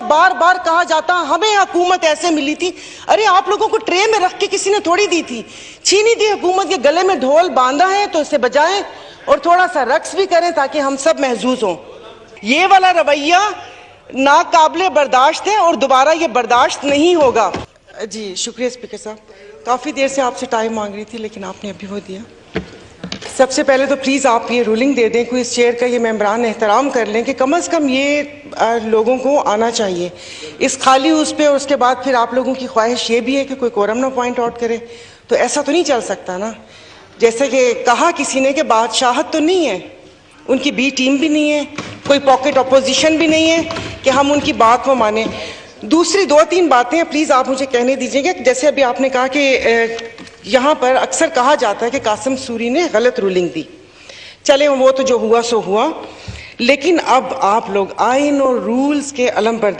बार बार कहा जाता हमें हुकूमत ऐसे मिली थी। अरे आप लोगों को ट्रे में रख के किसी ने थोड़ी दी थी, छीनी थी हुकूमत के गले में ढोल बांधा है तो इसे बजाएं और थोड़ा सा रक्स भी करें ताकि हम सब महजूज हों। ये वाला रवैया नाकाबिले बर्दाश्त है और दोबारा ये बर्दाश्त नहीं होगा। जी शुक्रिया स्पीकर साहब, काफ़ी देर से आपसे टाइम मांग रही थी लेकिन आपने अभी वो दिया। सबसे पहले तो प्लीज़ आप ये रूलिंग दे दें, कोई इस चेयर का ये मेंबरान एहतराम कर लें कि कम से कम ये लोगों को आना चाहिए इस खाली उस पे, और उसके बाद फिर आप लोगों की ख्वाहिश ये भी है कि कोई कोरम ना पॉइंट आउट करे, तो ऐसा तो नहीं चल सकता ना। जैसे कि कहा किसी ने कि बादशाहत तो नहीं है, उनकी बी टीम भी नहीं है, कोई पॉकेट अपोजिशन भी नहीं है कि हम उनकी बात को माने। दूसरी 2-3 बातें प्लीज़ आप मुझे कहने दीजिएगा। जैसे अभी आपने कहा कि यहाँ पर अक्सर कहा जाता है कि कासिम सूरी ने गलत रूलिंग दी, चले वो तो जो हुआ सो हुआ, लेकिन अब आप लोग आइन और रूल्स के अलम बरदार